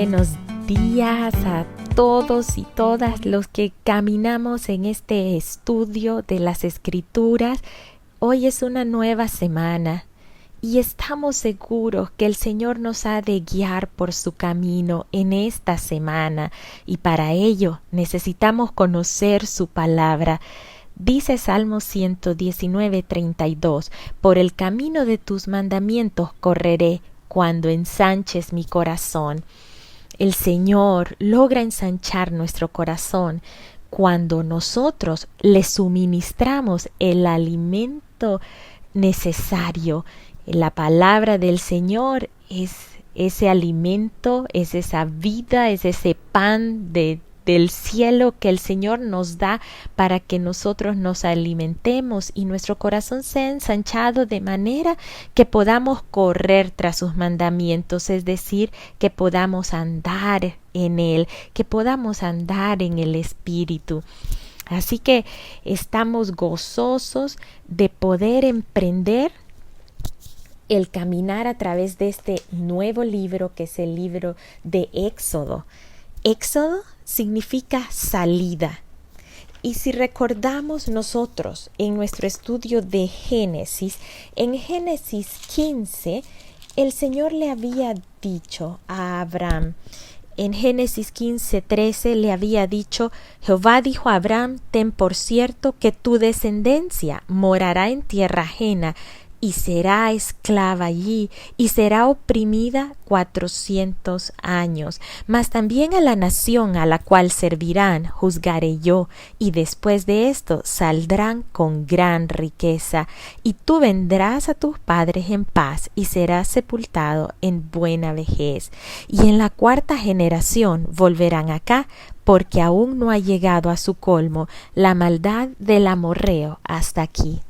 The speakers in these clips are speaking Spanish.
buenos días a todos y todas los que caminamos en este estudio de las Escrituras. Hoy es una nueva semana y estamos seguros que el Señor nos ha de guiar por su camino en esta semana, y para ello necesitamos conocer su palabra. Dice Salmo 119:32: por el camino de tus mandamientos correré cuando ensanches mi corazón. El Señor logra ensanchar nuestro corazón cuando nosotros le suministramos el alimento necesario. La palabra del Señor es ese alimento, es esa vida, es ese pan del cielo que el Señor nos da para que nosotros nos alimentemos y nuestro corazón sea ensanchado de manera que podamos correr tras sus mandamientos, es decir, que podamos andar en Él, que podamos andar en el Espíritu. Así que estamos gozosos de poder emprender el caminar a través de este nuevo libro, que es el libro de Éxodo. Éxodo significa salida. Y si recordamos nosotros en nuestro estudio de Génesis, en Génesis 15, el Señor le había dicho a Abraham, en Génesis 15:13 le había dicho: Jehová dijo a Abraham, ten por cierto que tu descendencia morará en tierra ajena, y será esclava allí, y será oprimida 400 años. Mas también a la nación a la cual servirán juzgaré yo, y después de esto saldrán con gran riqueza. Y tú vendrás a tus padres en paz, y serás sepultado en buena vejez. Y en la cuarta generación volverán acá, porque aún no ha llegado a su colmo la maldad del amorreo hasta aquí.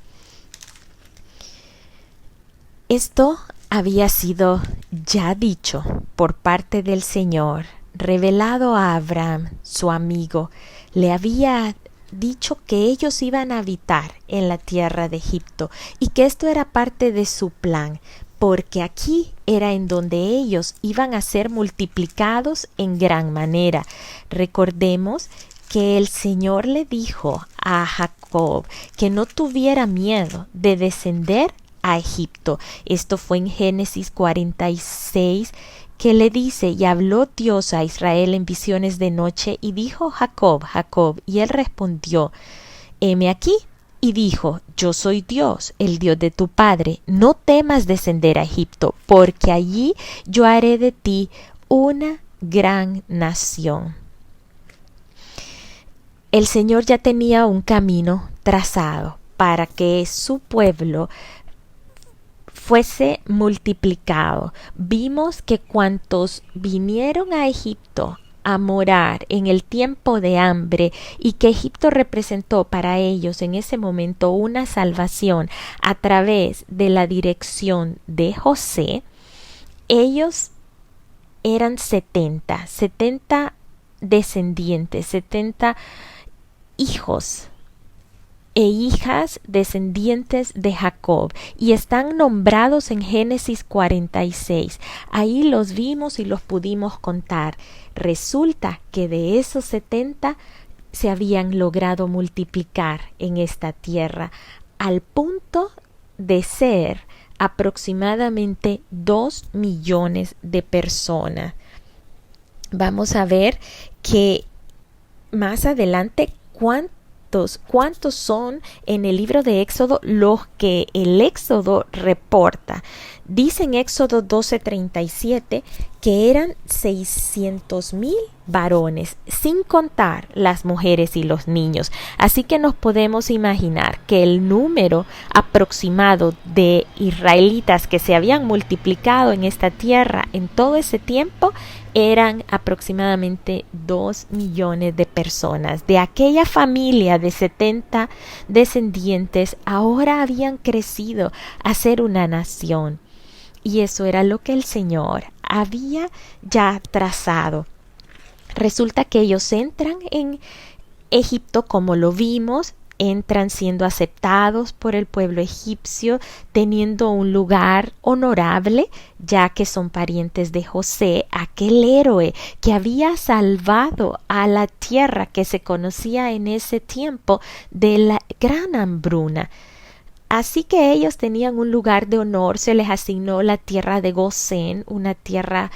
Esto había sido ya dicho por parte del Señor, revelado a Abraham, su amigo. Le había dicho que ellos iban a habitar en la tierra de Egipto y que esto era parte de su plan, porque aquí era en donde ellos iban a ser multiplicados en gran manera. Recordemos que el Señor le dijo a Jacob que no tuviera miedo de descender a Egipto. Esto fue en Génesis 46, que le dice: y habló Dios a Israel en visiones de noche, y dijo: Jacob, Jacob. Y él respondió: heme aquí. Y dijo: yo soy Dios, el Dios de tu padre. No temas descender a Egipto, porque allí yo haré de ti una gran nación. El Señor ya tenía un camino trazado para que su pueblo fuese multiplicado. Vimos que cuantos vinieron a Egipto a morar en el tiempo de hambre, y que Egipto representó para ellos en ese momento una salvación a través de la dirección de José, ellos eran 70 descendientes, 70 hijos e hijas descendientes de Jacob, y están nombrados en Génesis 46. Ahí los vimos y los pudimos contar. Resulta que de esos 70 se habían logrado multiplicar en esta tierra al punto de ser aproximadamente 2 millones de personas. Vamos a ver que más adelante cuántos son en el libro de Éxodo los que el Éxodo reporta. Dice en Éxodo 12:37 que eran 600,000 varones, sin contar las mujeres y los niños. Así que nos podemos imaginar que el número aproximado de israelitas que se habían multiplicado en esta tierra en todo ese tiempo eran aproximadamente 2 millones de personas. De aquella familia de 70 descendientes, ahora habían crecido a ser una nación. Y eso era lo que el Señor había ya trazado. Resulta que ellos entran en Egipto, como lo vimos, entran siendo aceptados por el pueblo egipcio, teniendo un lugar honorable, ya que son parientes de José, aquel héroe que había salvado a la tierra que se conocía en ese tiempo de la gran hambruna. Así que ellos tenían un lugar de honor, se les asignó la tierra de Gosén, una tierra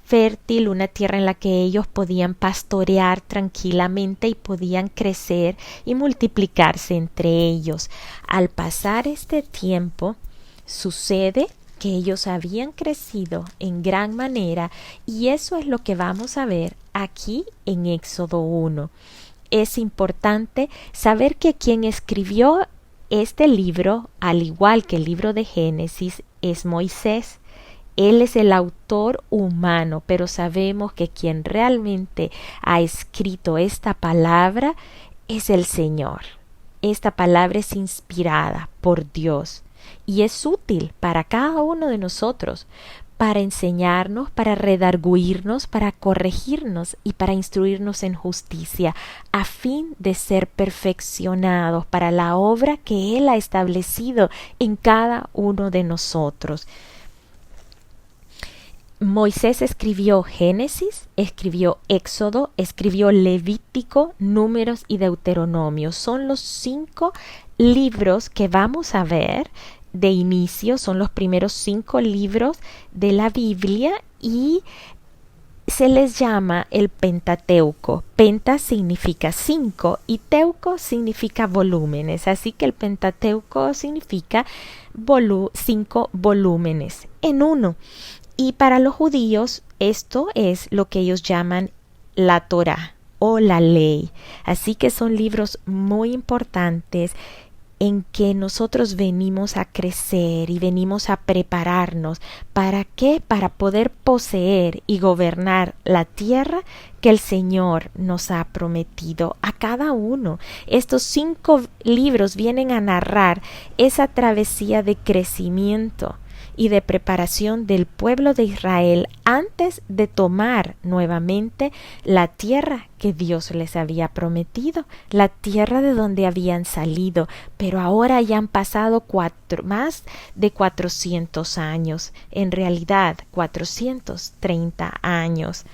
fértil, una tierra en la que ellos podían pastorear tranquilamente y podían crecer y multiplicarse entre ellos. Al pasar este tiempo, sucede que ellos habían crecido en gran manera y eso es lo que vamos a ver aquí en Éxodo 1. Es importante saber que quien escribió este libro, al igual que el libro de Génesis, es Moisés. Él es el autor humano, pero sabemos que quien realmente ha escrito esta palabra es el Señor. Esta palabra es inspirada por Dios y es útil para cada uno de nosotros, para enseñarnos, para redarguirnos, para corregirnos y para instruirnos en justicia, a fin de ser perfeccionados para la obra que Él ha establecido en cada uno de nosotros. Moisés escribió Génesis, escribió Éxodo, escribió Levítico, Números y Deuteronomio. Son los 5 libros que vamos a ver de inicio, son los primeros 5 libros de la Biblia y se les llama el Pentateuco. Penta significa 5 y teuco significa volúmenes, así que el Pentateuco significa 5 volúmenes en uno. Y para los judíos esto es lo que ellos llaman la Torá o la ley. Así que son libros muy importantes en que nosotros venimos a crecer y venimos a prepararnos. ¿Para qué? Para poder poseer y gobernar la tierra que el Señor nos ha prometido a cada uno. Estos 5 libros vienen a narrar esa travesía de crecimiento y de preparación del pueblo de Israel antes de tomar nuevamente la tierra que Dios les había prometido, la tierra de donde habían salido, pero ahora ya han pasado más de 400 años, en realidad 430 años.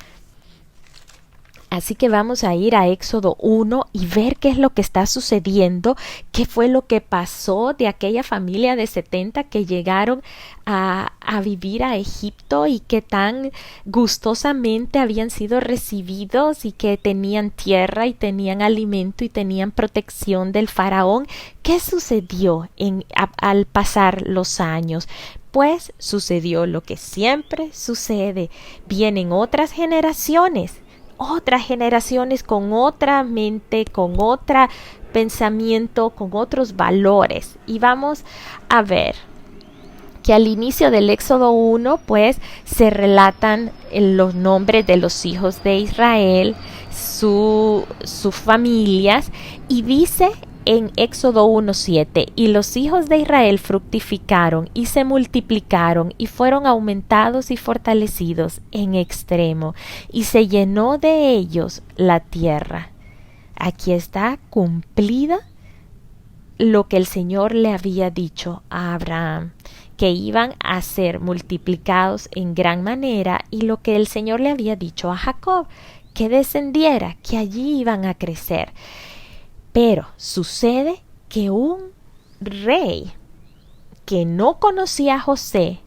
Así que vamos a ir a Éxodo 1 y ver qué es lo que está sucediendo, qué fue lo que pasó de aquella familia de 70 que llegaron a vivir a Egipto y que tan gustosamente habían sido recibidos y que tenían tierra y tenían alimento y tenían protección del faraón. ¿Qué sucedió al pasar los años? Pues sucedió lo que siempre sucede. Vienen otras generaciones con otra mente, con otro pensamiento, con otros valores. Y vamos a ver que al inicio del Éxodo 1, pues, se relatan los nombres de los hijos de Israel, sus familias, y dice en Éxodo 1:7, y los hijos de Israel fructificaron y se multiplicaron y fueron aumentados y fortalecidos en extremo, y se llenó de ellos la tierra. Aquí está cumplida lo que el Señor le había dicho a Abraham, que iban a ser multiplicados en gran manera, y lo que el Señor le había dicho a Jacob, que descendiera, que allí iban a crecer. Pero sucede que un rey que no conocía a José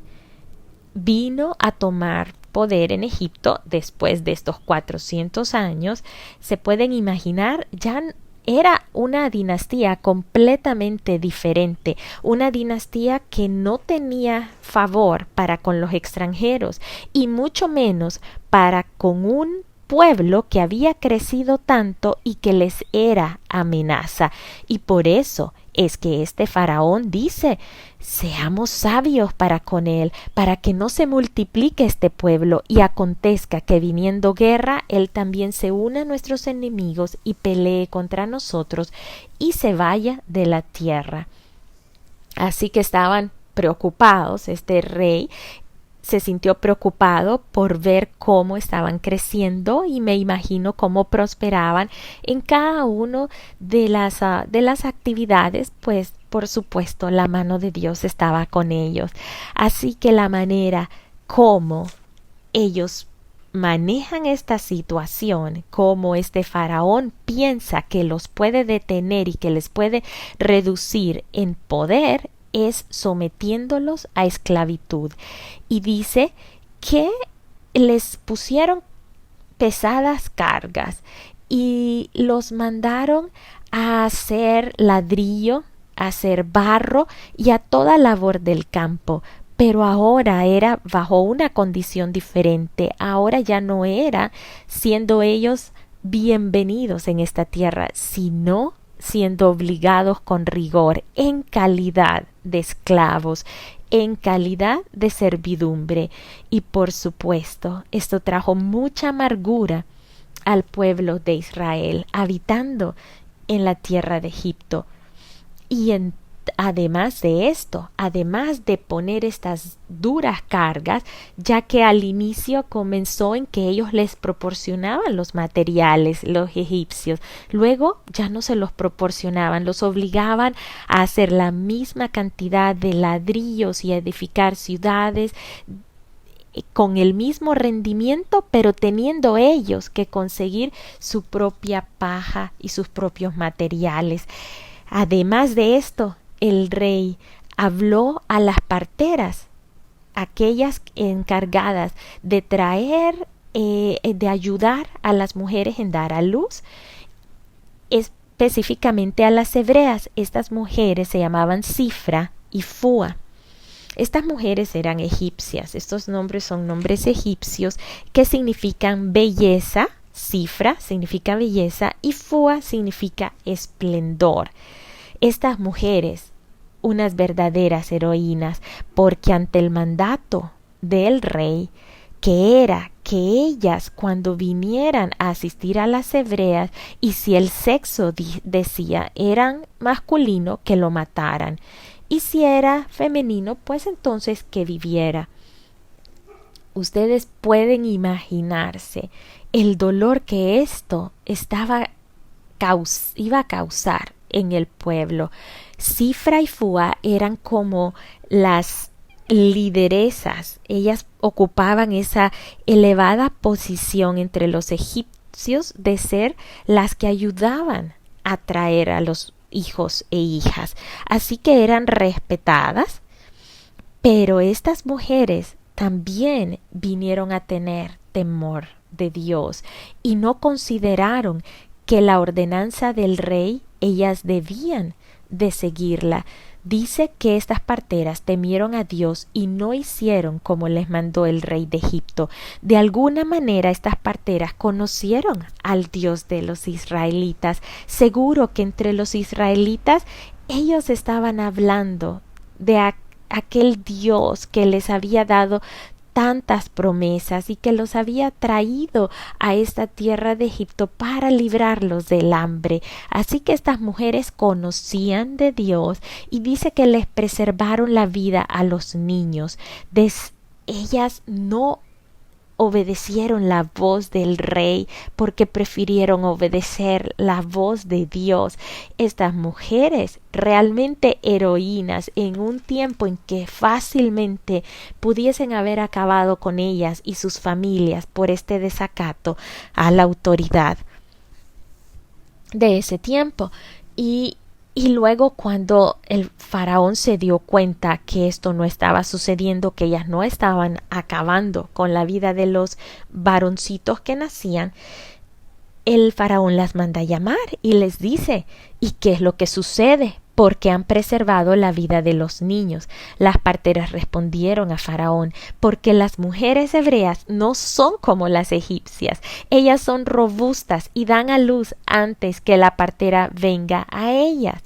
vino a tomar poder en Egipto después de estos 400 años. Se pueden imaginar, ya era una dinastía completamente diferente, una dinastía que no tenía favor para con los extranjeros y mucho menos para con un pueblo que había crecido tanto y que les era amenaza. Y por eso es que este faraón dice: seamos sabios para con él, para que no se multiplique este pueblo y acontezca que viniendo guerra, él también se una a nuestros enemigos y pelee contra nosotros y se vaya de la tierra. Así que estaban preocupados este rey se sintió preocupado por ver cómo estaban creciendo y me imagino cómo prosperaban en cada uno de las actividades, pues por supuesto la mano de Dios estaba con ellos. Así que la manera como ellos manejan esta situación, como este faraón piensa que los puede detener y que les puede reducir en poder, es sometiéndolos a esclavitud. Y dice que les pusieron pesadas cargas y los mandaron a hacer ladrillo, a hacer barro y a toda labor del campo. Pero ahora era bajo una condición diferente. Ahora ya no era siendo ellos bienvenidos en esta tierra, sino siendo obligados con rigor en calidad de esclavos, en calidad de servidumbre. Y por supuesto, esto trajo mucha amargura al pueblo de Israel, habitando en la tierra de Egipto. Y además de esto, además de poner estas duras cargas, ya que al inicio comenzó en que ellos les proporcionaban los materiales, los egipcios, luego ya no se los proporcionaban, los obligaban a hacer la misma cantidad de ladrillos y a edificar ciudades con el mismo rendimiento, pero teniendo ellos que conseguir su propia paja y sus propios materiales. Además de esto, el rey habló a las parteras, aquellas encargadas de traer, de ayudar a las mujeres en dar a luz, específicamente a las hebreas. Estas mujeres se llamaban Cifra y Fua. Estas mujeres eran egipcias. Estos nombres son nombres egipcios que significan belleza. Cifra significa belleza y Fua significa esplendor. Estas mujeres, unas verdaderas heroínas, porque ante el mandato del rey, que era que ellas cuando vinieran a asistir a las hebreas, y si el sexo decía eran masculino, que lo mataran, y si era femenino, pues entonces que viviera. Ustedes pueden imaginarse el dolor que esto iba a causar en el pueblo. Cifra y Fua eran como las lideresas. Ellas ocupaban esa elevada posición entre los egipcios de ser las que ayudaban a traer a los hijos e hijas. Así que eran respetadas, pero estas mujeres también vinieron a tener temor de Dios y no consideraron que la ordenanza del rey ellas debían de seguirla. Dice que estas parteras temieron a Dios y no hicieron como les mandó el rey de Egipto. De alguna manera estas parteras conocieron al Dios de los israelitas. Seguro que entre los israelitas ellos estaban hablando de aquel Dios que les había dado tantas promesas y que los había traído a esta tierra de Egipto para librarlos del hambre. Así que estas mujeres conocían de Dios y dice que les preservaron la vida a los niños. Ellas no obedecieron la voz del rey porque prefirieron obedecer la voz de Dios. Estas mujeres, realmente heroínas, en un tiempo en que fácilmente pudiesen haber acabado con ellas y sus familias por este desacato a la autoridad de ese tiempo. Y luego cuando el faraón se dio cuenta que esto no estaba sucediendo, que ellas no estaban acabando con la vida de los varoncitos que nacían, el faraón las manda a llamar y les dice: ¿y qué es lo que sucede? Porque han preservado la vida de los niños. Las parteras respondieron a Faraón: porque las mujeres hebreas no son como las egipcias. Ellas son robustas y dan a luz antes que la partera venga a ellas.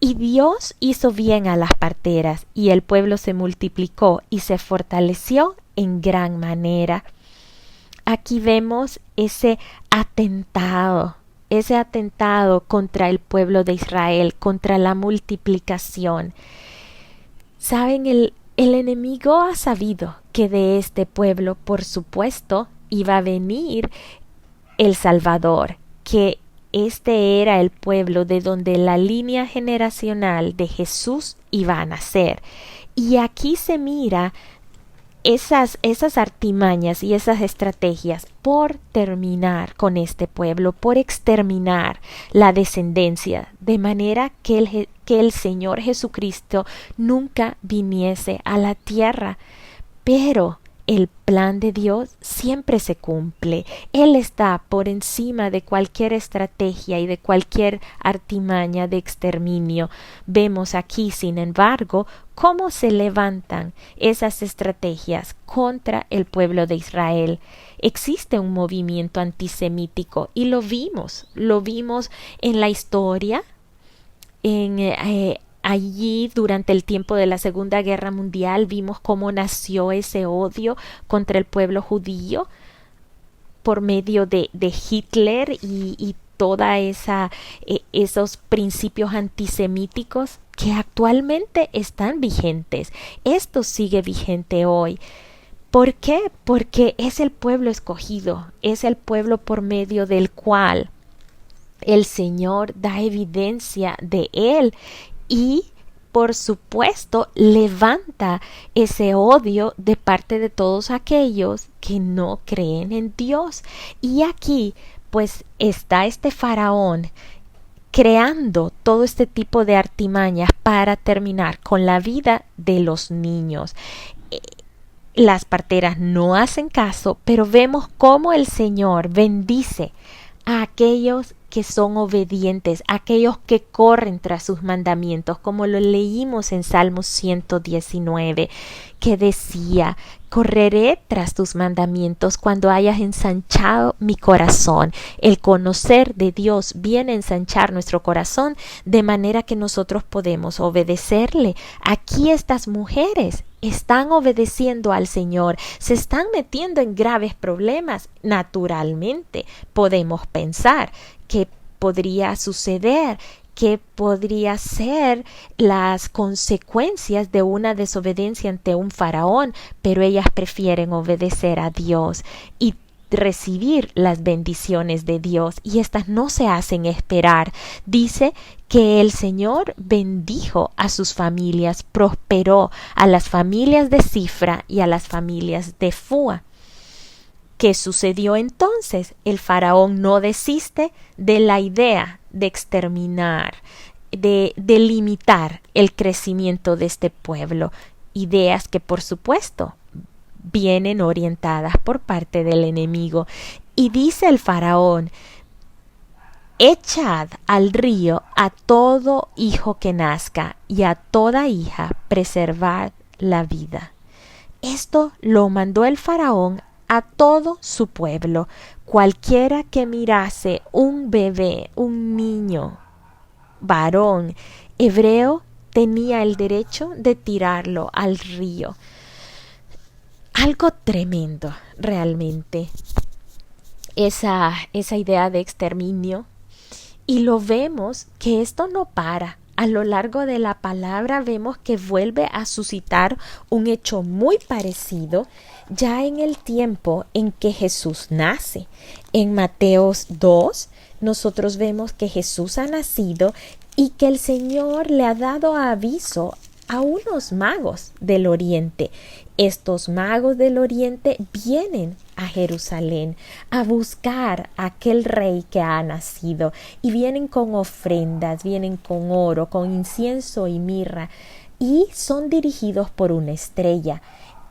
Y Dios hizo bien a las parteras, y el pueblo se multiplicó y se fortaleció en gran manera. Aquí vemos ese atentado contra el pueblo de Israel, contra la multiplicación. ¿Saben El enemigo ha sabido que de este pueblo, por supuesto, iba a venir el Salvador, que este era el pueblo de donde la línea generacional de Jesús iba a nacer. Y aquí se mira esas artimañas y esas estrategias por terminar con este pueblo, por exterminar la descendencia, de manera que el Señor Jesucristo nunca viniese a la tierra. Pero el plan de Dios siempre se cumple. Él está por encima de cualquier estrategia y de cualquier artimaña de exterminio. Vemos aquí, sin embargo, cómo se levantan esas estrategias contra el pueblo de Israel. Existe un movimiento antisemítico y lo vimos en la historia, allí durante el tiempo de la Segunda Guerra Mundial vimos cómo nació ese odio contra el pueblo judío por medio de Hitler y toda esos principios antisemíticos que actualmente están vigentes. Esto sigue vigente hoy. ¿Por qué? Porque es el pueblo escogido, es el pueblo por medio del cual el Señor da evidencia de Él y por supuesto levanta ese odio de parte de todos aquellos que no creen en Dios. Y aquí pues está este faraón creando todo este tipo de artimañas para terminar con la vida de los niños. Las parteras no hacen caso, pero vemos cómo el Señor bendice a aquellos que son obedientes, aquellos que corren tras sus mandamientos, como lo leímos en Salmos 119, que decía: correré tras tus mandamientos cuando hayas ensanchado mi corazón. El conocer de Dios viene a ensanchar nuestro corazón de manera que nosotros podemos obedecerle. Aquí estas mujeres están obedeciendo al Señor, se están metiendo en graves problemas. Naturalmente podemos pensar que podría suceder, que podría ser las consecuencias de una desobediencia ante un faraón, pero ellas prefieren obedecer a Dios y recibir las bendiciones de Dios, y estas no se hacen esperar. Dice que el Señor bendijo a sus familias, prosperó a las familias de Cifra y a las familias de Fua. ¿Qué sucedió entonces? El faraón no desiste de la idea de exterminar, de limitar el crecimiento de este pueblo, ideas que por supuesto vienen orientadas por parte del enemigo. Y dice el faraón: echad al río a todo hijo que nazca y a toda hija preservad la vida. Esto lo mandó el faraón a todo su pueblo. Cualquiera que mirase un bebé, un niño, varón, hebreo, tenía el derecho de tirarlo al río. Algo tremendo, realmente, esa idea de exterminio. Y lo vemos que esto no para. A lo largo de la palabra vemos que vuelve a suscitar un hecho muy parecido ya en el tiempo en que Jesús nace. En Mateos 2 nosotros vemos que Jesús ha nacido y que el Señor le ha dado aviso a unos magos del oriente. Estos magos del oriente vienen a Jerusalén a buscar a aquel rey que ha nacido, y vienen con ofrendas, vienen con oro, con incienso y mirra, y son dirigidos por una estrella.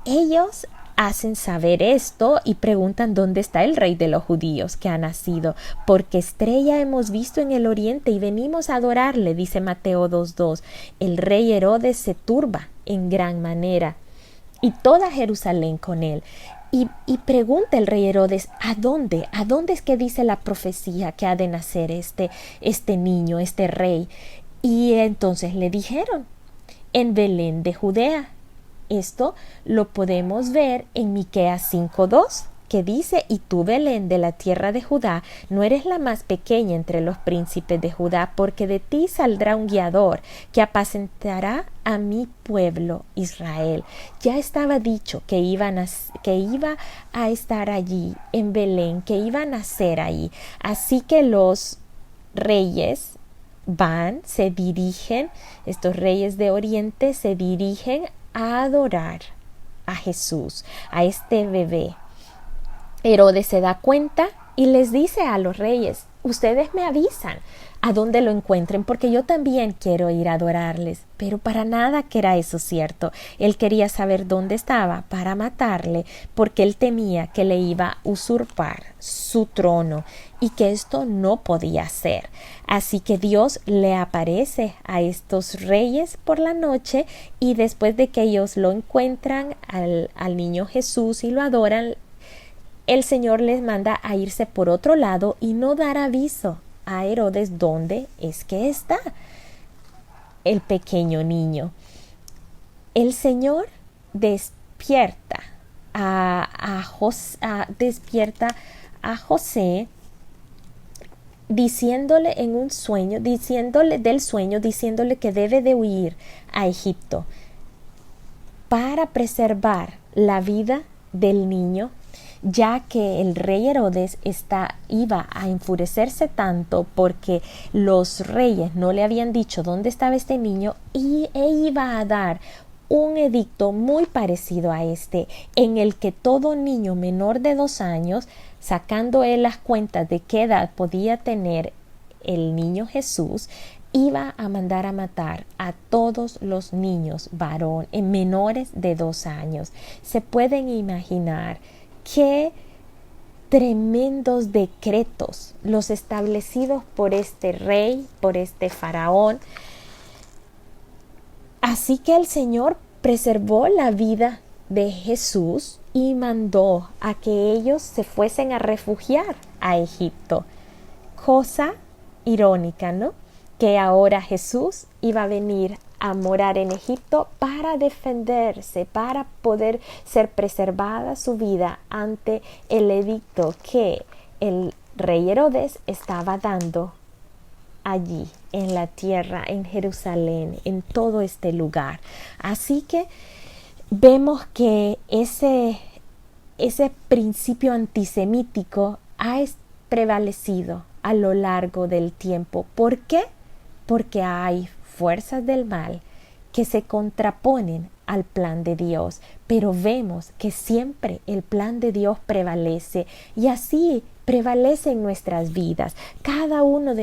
Ellos hacen saber esto y preguntan dónde está el rey de los judíos que ha nacido, porque estrella hemos visto en el oriente y venimos a adorarle, dice Mateo 2:2. El rey Herodes se turba en gran manera y toda Jerusalén con él. Y pregunta el rey Herodes: ¿a dónde es que dice la profecía que ha de nacer este niño, este rey? Y entonces le dijeron: en Belén de Judea. Esto lo podemos ver en Miqueas 5:2, que dice: y tú, Belén, de la tierra de Judá, no eres la más pequeña entre los príncipes de Judá, porque de ti saldrá un guiador que apacentará a mi pueblo Israel. Ya estaba dicho que iba a estar allí en Belén, que iba a nacer ahí. Así que los reyes se dirigen, estos reyes de Oriente se dirigen a adorar a Jesús, a este bebé. Herodes se da cuenta y les dice a los reyes: ustedes me avisan a dónde lo encuentren, porque yo también quiero ir a adorarles. Pero para nada que era eso cierto. Él quería saber dónde estaba para matarle, porque él temía que le iba a usurpar su trono y que esto no podía ser. Así que Dios le aparece a estos reyes por la noche, y después de que ellos lo encuentran al niño Jesús y lo adoran, el Señor les manda a irse por otro lado y no dar aviso a Herodes dónde es que está el pequeño niño. El Señor despierta a José diciéndole en un sueño, diciéndole que debe de huir a Egipto para preservar la vida del niño, ya que el rey Herodes iba a enfurecerse tanto porque los reyes no le habían dicho dónde estaba este niño, e iba a dar un edicto muy parecido a este, en el que todo niño menor de 2 años, sacando él las cuentas de qué edad podía tener el niño Jesús, iba a mandar a matar a todos los niños menores de 2 años. Se pueden imaginar qué tremendos decretos los establecidos por este rey, por este faraón. Así que el Señor preservó la vida de Jesús y mandó a que ellos se fuesen a refugiar a Egipto. Cosa irónica, ¿no? Que ahora Jesús iba a venir a morar en Egipto para defenderse, para poder ser preservada su vida ante el edicto que el rey Herodes estaba dando allí en la tierra, en Jerusalén, en todo este lugar. Así que vemos que ese principio antisemítico ha prevalecido a lo largo del tiempo. ¿Por qué? Porque hay fuerzas del mal que se contraponen al plan de Dios, pero vemos que siempre el plan de Dios prevalece, y así prevalece en nuestras vidas. Con cada uno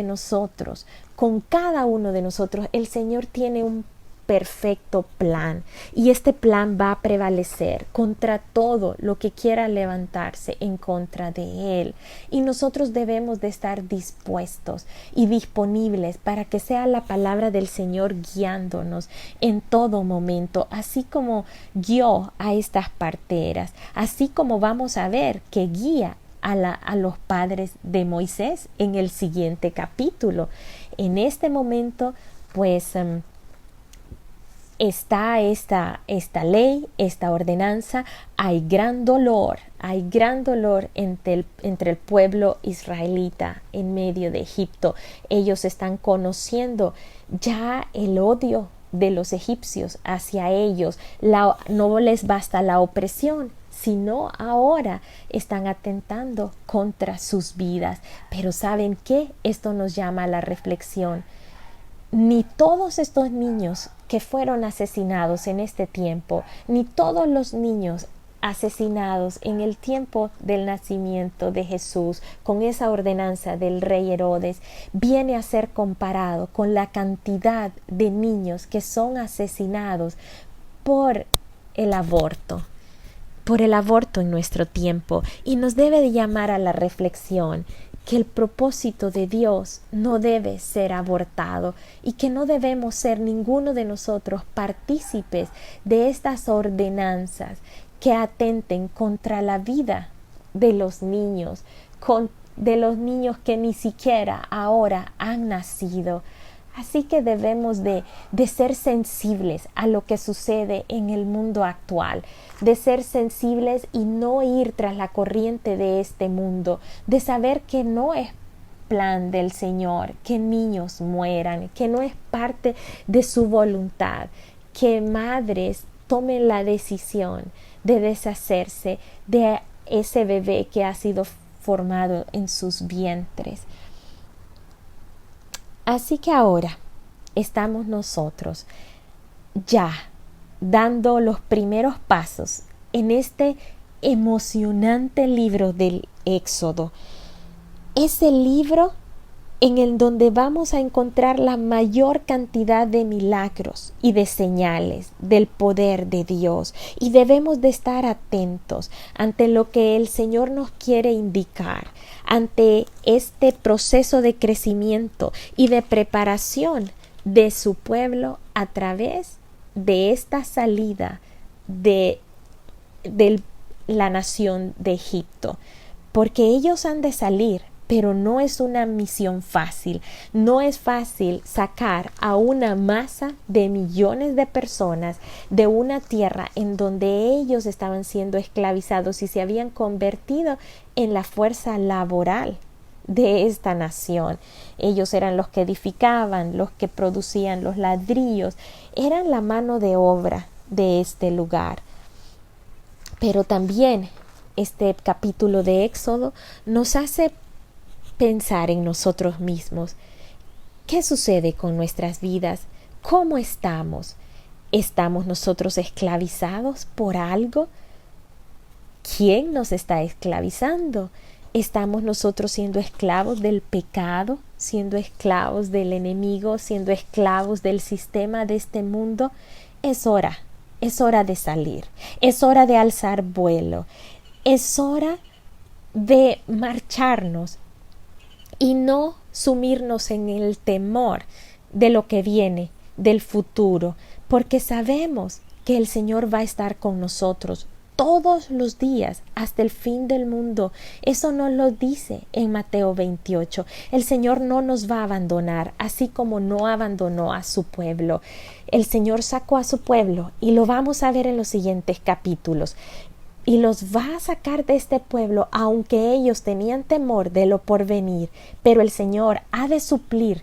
de nosotros, el Señor tiene un perfecto plan, y este plan va a prevalecer contra todo lo que quiera levantarse en contra de él, y nosotros debemos de estar dispuestos y disponibles para que sea la palabra del Señor guiándonos en todo momento, así como guió a estas parteras, así como vamos a ver que guía a los padres de Moisés en el siguiente capítulo. En este momento, pues, está esta ley, esta ordenanza. Hay gran dolor entre el pueblo israelita en medio de Egipto. Ellos están conociendo ya el odio de los egipcios hacia ellos. No les basta la opresión, sino ahora están atentando contra sus vidas. Pero ¿saben qué? Esto nos llama a la reflexión. Ni todos estos niños que fueron asesinados en este tiempo, ni todos los niños asesinados en el tiempo del nacimiento de Jesús, con esa ordenanza del rey Herodes, viene a ser comparado con la cantidad de niños que son asesinados por el aborto en nuestro tiempo, y nos debe de llamar a la reflexión que el propósito de Dios no debe ser abortado, y que no debemos ser ninguno de nosotros partícipes de estas ordenanzas que atenten contra la vida de los niños, de los niños que ni siquiera ahora han nacido. Así que debemos de ser sensibles a lo que sucede en el mundo actual, de ser sensibles y no ir tras la corriente de este mundo, de saber que no es plan del Señor que niños mueran, que no es parte de su voluntad, que madres tomen la decisión de deshacerse de ese bebé que ha sido formado en sus vientres. Así que ahora estamos nosotros ya dando los primeros pasos en este emocionante libro del Éxodo. Ese libro en el donde vamos a encontrar la mayor cantidad de milagros y de señales del poder de Dios, y debemos de estar atentos ante lo que el Señor nos quiere indicar, ante este proceso de crecimiento y de preparación de su pueblo a través de esta salida de la nación de Egipto, porque ellos han de salir. Pero no es una misión fácil, no es fácil sacar a una masa de millones de personas de una tierra en donde ellos estaban siendo esclavizados y se habían convertido en la fuerza laboral de esta nación. Ellos eran los que edificaban, los que producían los ladrillos, eran la mano de obra de este lugar. Pero también este capítulo de Éxodo nos hace pensar en nosotros mismos. ¿Qué sucede con nuestras vidas? ¿Cómo estamos? ¿Estamos nosotros esclavizados por algo? ¿Quién nos está esclavizando? ¿Estamos nosotros siendo esclavos del pecado, siendo esclavos del enemigo, siendo esclavos del sistema de este mundo? Es hora de salir, es hora de alzar vuelo, es hora de marcharnos y no sumirnos en el temor de lo que viene, del futuro, porque sabemos que el Señor va a estar con nosotros todos los días hasta el fin del mundo. Eso nos lo dice en Mateo 28. El Señor no nos va a abandonar, así como no abandonó a su pueblo. El Señor sacó a su pueblo y lo vamos a ver en los siguientes capítulos. Y los va a sacar de este pueblo, aunque ellos tenían temor de lo porvenir, pero el Señor ha de suplir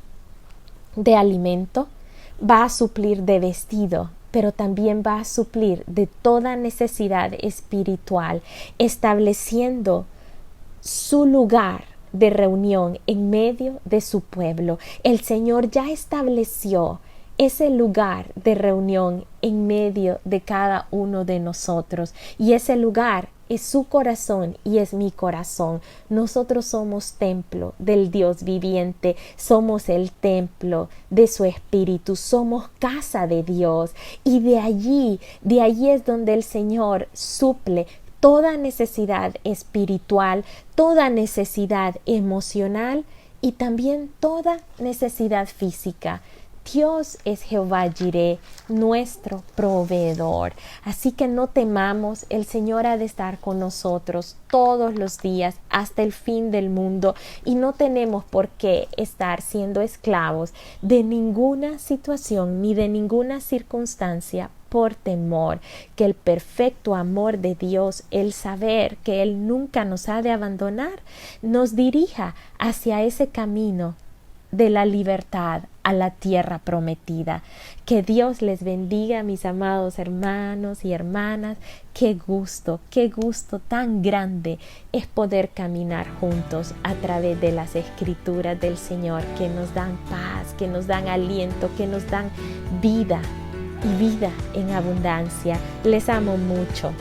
de alimento, va a suplir de vestido, pero también va a suplir de toda necesidad espiritual, estableciendo su lugar de reunión en medio de su pueblo. El Señor ya estableció ese lugar de reunión en medio de cada uno de nosotros, y ese lugar es su corazón y es mi corazón. Nosotros somos templo del Dios viviente, somos el templo de su Espíritu, somos casa de Dios, y de allí es donde el Señor suple toda necesidad espiritual, toda necesidad emocional y también toda necesidad física. Dios es Jehová Jireh, nuestro proveedor. Así que no temamos, el Señor ha de estar con nosotros todos los días hasta el fin del mundo, y no tenemos por qué estar siendo esclavos de ninguna situación ni de ninguna circunstancia por temor, que el perfecto amor de Dios, el saber que Él nunca nos ha de abandonar, nos dirija hacia ese camino de la libertad a la tierra prometida. Que Dios les bendiga, mis amados hermanos y hermanas. Qué gusto tan grande es poder caminar juntos a través de las escrituras del Señor, que nos dan paz, que nos dan aliento, que nos dan vida y vida en abundancia. Les amo mucho.